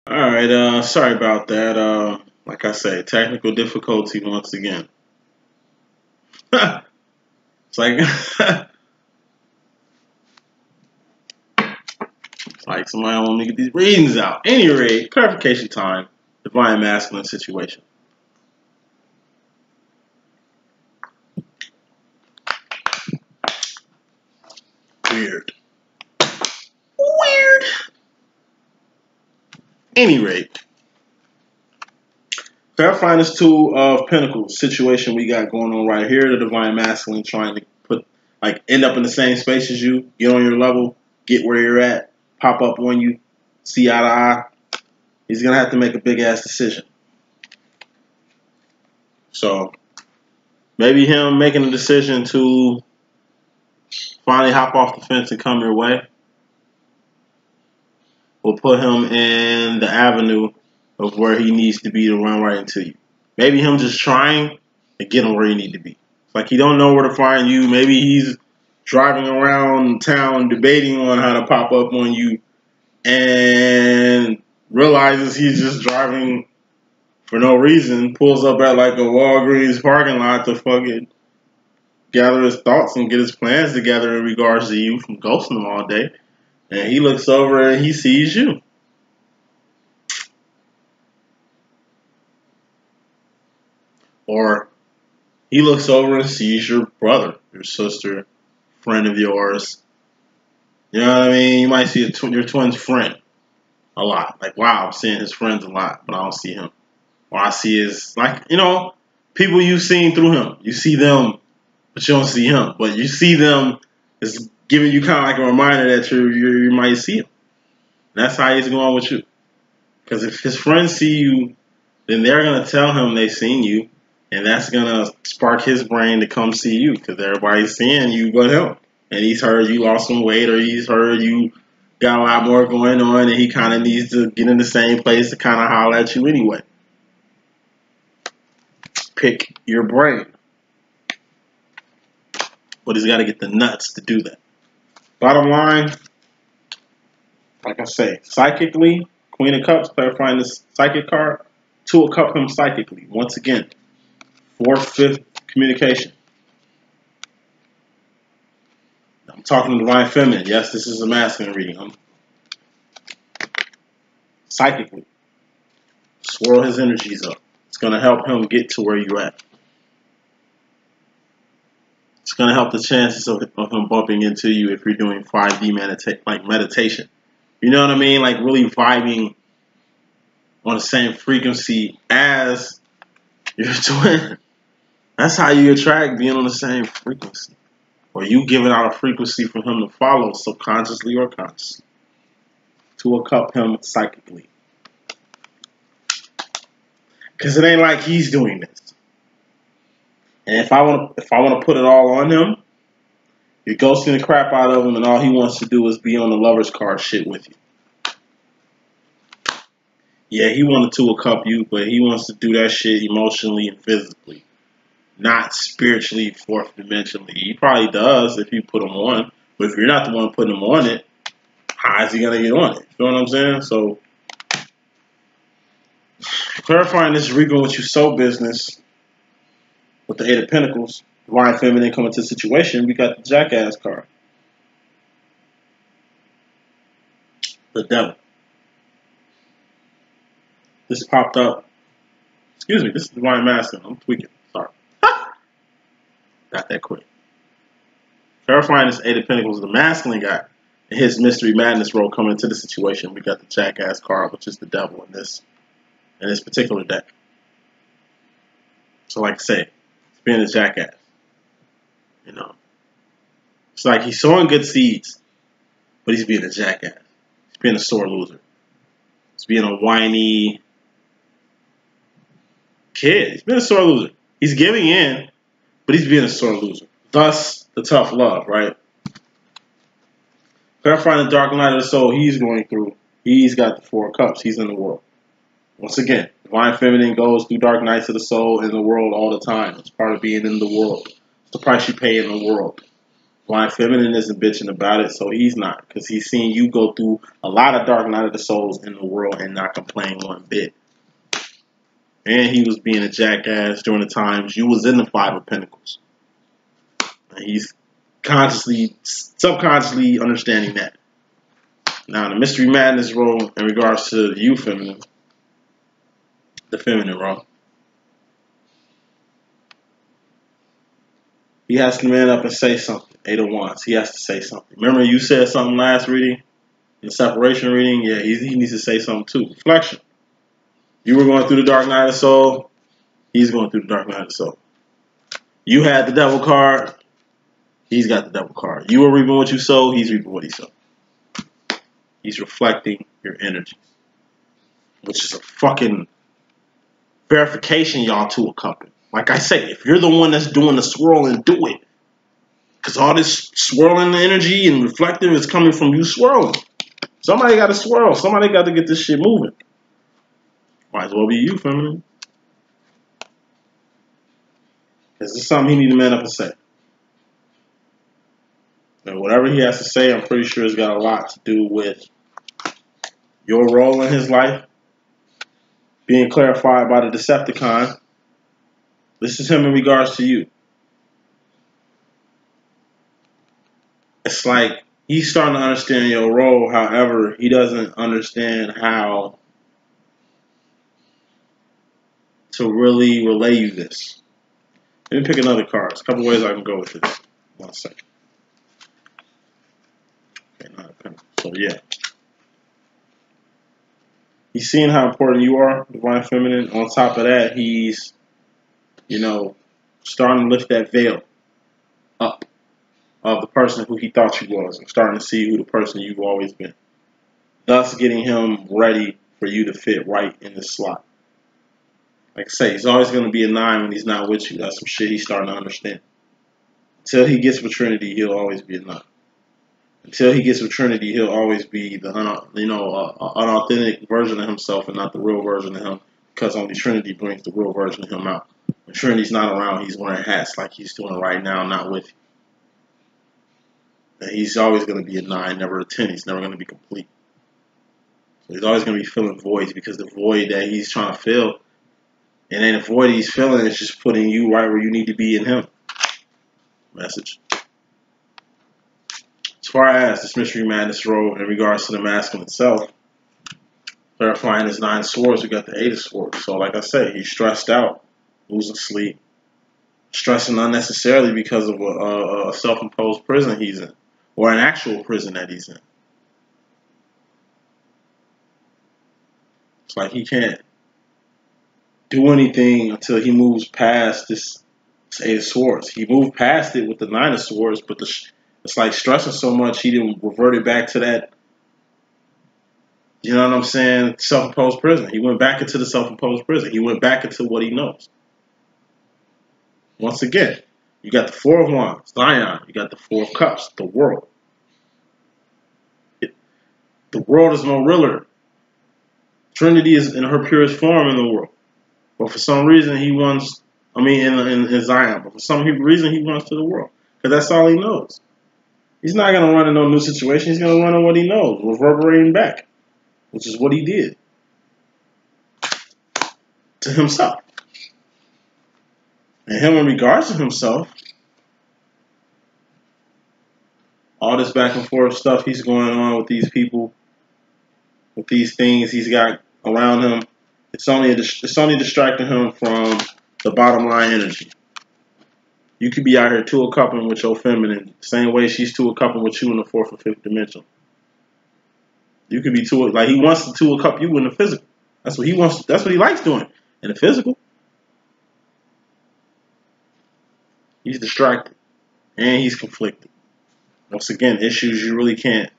All right, sorry about that. Like I say, technical difficulty once again. It's like it's like somebody want me to get these readings out. Any rate, clarification time. Divine masculine situation. Weird. Weird. Any rate, clarifying this two of Pentacles situation we got going on right here. The divine masculine trying to end up in the same space as you, get on your level, get where you're at, pop up on you, see eye to eye. He's gonna have to make a big ass decision. So maybe him making a decision to finally hop off the fence and come your way will put him in the avenue of where he needs to be to run right into you. Maybe him just trying to get him where he need to be. It's like he don't know where to find you. Maybe he's driving around town debating on how to pop up on you and realizes he's just driving for no reason, pulls up at like a Walgreens parking lot to fucking gather his thoughts and get his plans together in regards to you from ghosting him all day. And he looks over and he sees you. Or he looks over and sees your brother, your sister, friend of yours. You know what I mean? You might see your twin's friend a lot. Like, wow, I'm seeing his friends a lot, but I don't see him. Or I see his, people you've seen through him. You see them, but you don't see him. But you see them, it's giving you kind of like a reminder that you might see him. And that's how he's going with you. Because if his friends see you, then they're going to tell him they've seen you. And that's going to spark his brain to come see you. Because everybody's seeing you but him. And he's heard you lost some weight, or he's heard you got a lot more going on, and he kind of needs to get in the same place to kind of holler at you anyway. Pick your brain. But he's got to get the nuts to do that. Bottom line, like I say, psychically, Queen of Cups, clarifying this psychic card, Two of Cups him psychically. Once again, 4th, 5th communication. I'm talking to Divine Feminine. Yes, this is a masculine reading. Psychically, swirl his energies up. It's going to help him get to where you're at. It's going to help the chances of him bumping into you if you're doing 5D meditation. You know what I mean? Like really vibing on the same frequency as your twin. That's how you attract, being on the same frequency. Or you giving out a frequency for him to follow, subconsciously or consciously. To a cup him psychically. Because it ain't like he's doing this. And if I want to put it all on him, you're ghosting the crap out of him, and all he wants to do is be on the lover's card shit with you. Yeah, he wanted to cup you, but he wants to do that shit emotionally and physically. Not spiritually, 4th dimensionally. He probably does if you put him on. But if you're not the one putting him on it, how is he going to get on it? You know what I'm saying? So, clarifying this Rico with you soul business with the 8 of Pentacles, Divine Feminine coming to the situation, we got the Jackass card. The Devil. This popped up. Excuse me, this is Divine Masculine. I'm tweaking. Sorry. Got that quick. Clarifying this 8 of Pentacles, the masculine guy, in his mystery madness role coming into the situation, we got the Jackass card, which is the Devil in this particular deck. So like I say, it's being a jackass. You know. It's like he's sowing good seeds, but he's being a jackass. He's being a sore loser. He's being a whiny kid. He's being a sore loser. He's giving in, but he's being a sore loser. Thus, the tough love, right? Clarifying the dark night of the soul he's going through. He's got the 4 of Cups. He's in the world. Once again, Divine Feminine goes through dark nights of the soul in the world all the time. It's part of being in the world. It's the price you pay in the world. Divine Feminine isn't bitching about it, so he's not, because he's seen you go through a lot of dark night of the souls in the world and not complain one bit. And he was being a jackass during the times you was in the Five of Pentacles. And he's subconsciously understanding that. Now, the Mystery Madness role in regards to you, feminine, the feminine role, he has to man up and say something. 8 of Wands. He has to say something. Remember you said something last reading? In the separation reading? Yeah, he needs to say something too. Reflection. You were going through the dark night of the soul. He's going through the dark night of the soul. You had the devil card. He's got the devil card. You were reaping what you sowed. He's reaping what he sowed. He's reflecting your energy. Which is a fucking verification, y'all, to a couple. Like I say, if you're the one that's doing the swirling, do it. Because all this swirling energy and reflective is coming from you swirling. Somebody got to swirl. Somebody got to get this shit moving. Might as well be you, feminine. Is this something he need to man up and say? And whatever he has to say, I'm pretty sure it's got a lot to do with your role in his life being clarified by the Decepticon. This is him in regards to you. It's like he's starting to understand your role. However, he doesn't understand how to really relay you this. Let me pick another card. There's a couple ways I can go with this. 1 second. Okay, not a pen. So yeah. He's seeing how important you are, Divine Feminine. On top of that, he's, starting to lift that veil up of the person who he thought you was, and starting to see who the person you've always been. Thus getting him ready for you to fit right in the slot. Like I say, he's always going to be a 9 when he's not with you. That's some shit he's starting to understand. Until he gets with Trinity, he'll always be a 9. Until he gets with Trinity, he'll always be the unauthentic version of himself and not the real version of him, because only Trinity brings the real version of him out. When Trinity's not around, he's wearing hats like he's doing right now, not with you. And he's always going to be a 9, never a 10. He's never going to be complete. So he's always going to be filling voids, because the void that he's trying to fill, it ain't a void he's filling, it's just putting you right where you need to be in him. Message. As far as this Mystery Madness role in regards to the masculine self, clarifying his 9 swords, we got the 8 of swords. So like I said, he's stressed out, losing sleep, stressing unnecessarily because of a self-imposed prison he's in, or an actual prison that he's in. It's like he can't do anything until he moves past this 8 of swords. He moved past it with the 9 of swords, but it's like stressing so much he didn't revert it back to that, you know what I'm saying, self-imposed prison. He went back into the self-imposed prison. He went back into what he knows. Once again, you got the 4 of Wands, Zion. You got the 4 of Cups, the world. The world is no realer. Trinity is in her purest form in the world. But for some reason he wants, in Zion, but for some reason he wants to the world. Because that's all he knows. He's not going to run in no new situation. He's going to run in what he knows, reverberating back, which is what he did to himself. And him in regards to himself, all this back and forth stuff he's going on with these people, with these things he's got around him, it's only distracting him from the bottom line energy. You could be out here two-a-coupling with your feminine, the same way she's two-a-coupling with you in the 4th or 5th dimension. You could be like he wants to two-a-couple you in the physical. That's what he wants. That's what he likes doing in the physical. He's distracted and he's conflicted. Once again, issues you really can't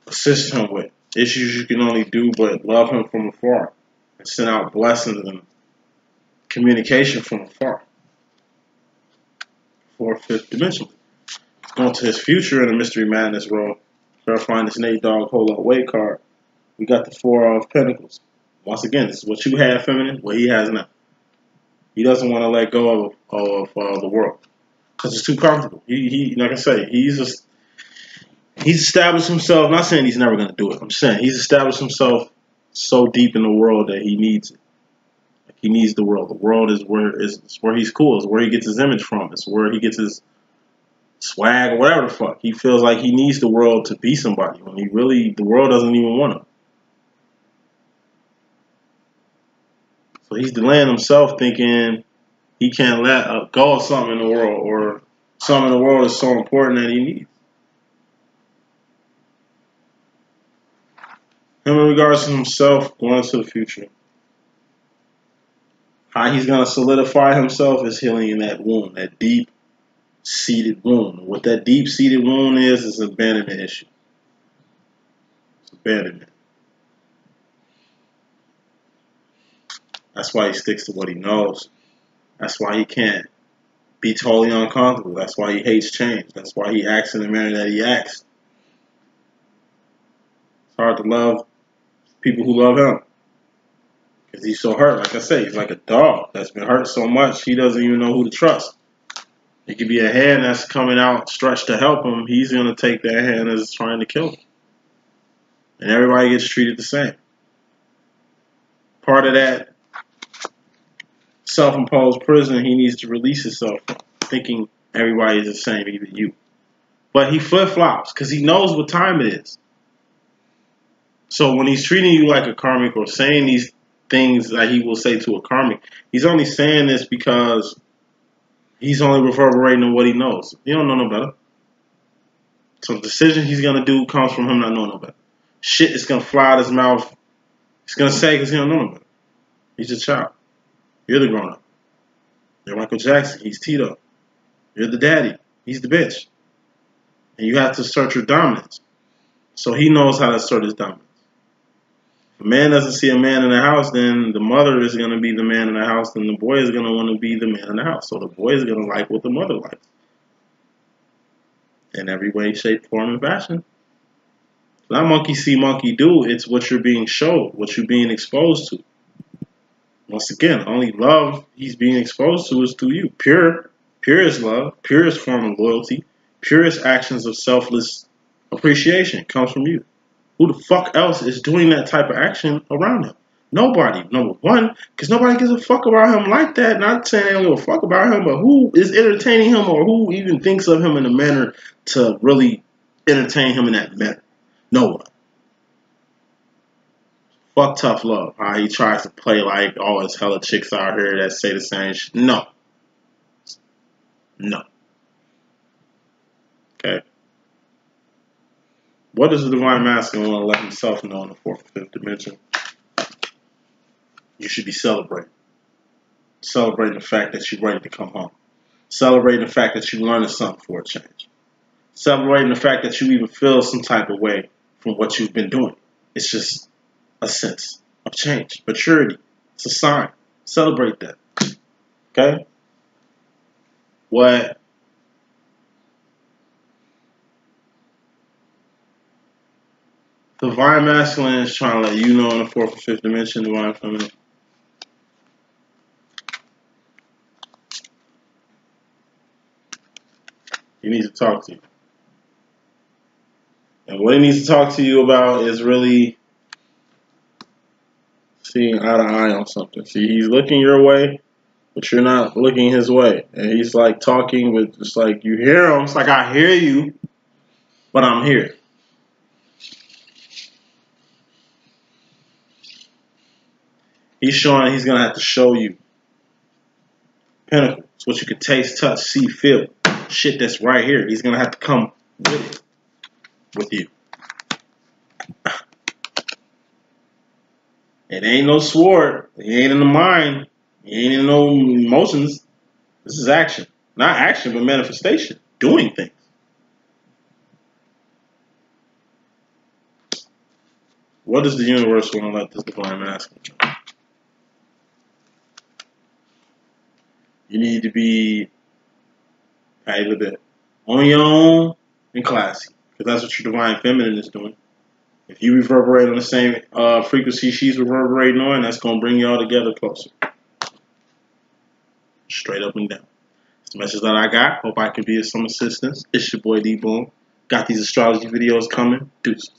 assist him with. Issues you can only do but love him from afar and send out blessings and communication from afar. 4th, 5th dimension. Going to his future in the Mystery Madness role, clarifying this Nate Dogg Hold Up Wait card, we got the 4 of Pentacles. Once again, this is what you had, feminine, what he has now. He doesn't want to let go of the world. because it's too comfortable. He like I say, he's established himself. I'm not saying he's never going to do it. I'm saying he's established himself so deep in the world that he needs it. Like he needs the world. The world is where he's cool. It's where he gets his image from. It's where he gets his swag or whatever the fuck. He feels like he needs the world to be somebody when the world doesn't even want him. So he's delaying himself, thinking he can't let go of something in the world, or something in the world is so important that he needs. Him in regards to himself going into the future, how he's going to solidify himself is healing in that wound, that deep-seated wound. What that deep-seated wound is an abandonment issue. It's abandonment. That's why he sticks to what he knows. That's why he can't be totally uncomfortable. That's why he hates change. That's why he acts in the manner that he acts. It's hard to love people who love him, because he's so hurt. Like I say, he's like a dog that's been hurt so much he doesn't even know who to trust. It could be a hand that's coming out stretched to help him. He's going to take that hand as trying to kill him. And everybody gets treated the same. Part of that self-imposed prison he needs to release himself from, thinking everybody is the same, even you. But he flip-flops because he knows what time it is. So when he's treating you like a karmic or saying these things that he will say to a karmic, he's only saying this because he's only reverberating on what he knows. He don't know no better. So the decision he's going to do comes from him not knowing no better. Shit is going to fly out of his mouth. He's going to say because he don't know no better. He's a child. You're the grown-up. You're Michael Jackson. He's Tito. You're the daddy. He's the bitch. And you have to assert your dominance. So he knows how to assert his dominance. If a man doesn't see a man in the house, then the mother is going to be the man in the house, and the boy is going to want to be the man in the house. So the boy is going to like what the mother likes. In every way, shape, form, and fashion. It's not monkey see, monkey do. It's what you're being showed, what you're being exposed to. Once again, only love he's being exposed to is through you. Purest love, purest form of loyalty, purest actions of selfless appreciation comes from you. Who the fuck else is doing that type of action around him? Nobody. Number one, because nobody gives a fuck about him like that. Not saying they don't give a fuck about him, but who is entertaining him, or who even thinks of him in a manner to really entertain him in that manner? No one. Fuck tough love. How he tries to play like all his hella chicks out here that say the same shit. No. No. Okay. What does the divine masculine want to let himself know in the fourth and fifth dimension? You should be celebrating. Celebrating the fact that you're ready to come home. Celebrating the fact that you're learning something for a change. Celebrating the fact that you even feel some type of way from what you've been doing. It's just a sense of change, maturity. It's a sign. Celebrate that. Okay? What divine masculine is trying to let you know in the fourth and fifth dimension, divine feminine. He needs to talk to you. And what he needs to talk to you about is really seeing eye to eye on something. See, he's looking your way, but you're not looking his way. And he's like talking with, it's like you hear him. It's like, I hear you, but I'm here. He's showing he's going to have to show you pinnacle. It's what you can taste, touch, see, feel. Shit that's right here. He's going to have to come with it. With you. It ain't no sword. It ain't in the mind. It ain't in no emotions. This is action. Not action, but manifestation. Doing things. What does the universe want to let this divine masculine know? You need to be either on your own and classy. Because that's what your divine feminine is doing. If you reverberate on the same frequency she's reverberating on, that's going to bring y'all together closer. Straight up and down. Message that I got. Hope I can be of some assistance. It's your boy D.Boom. Got these astrology videos coming. Deuces.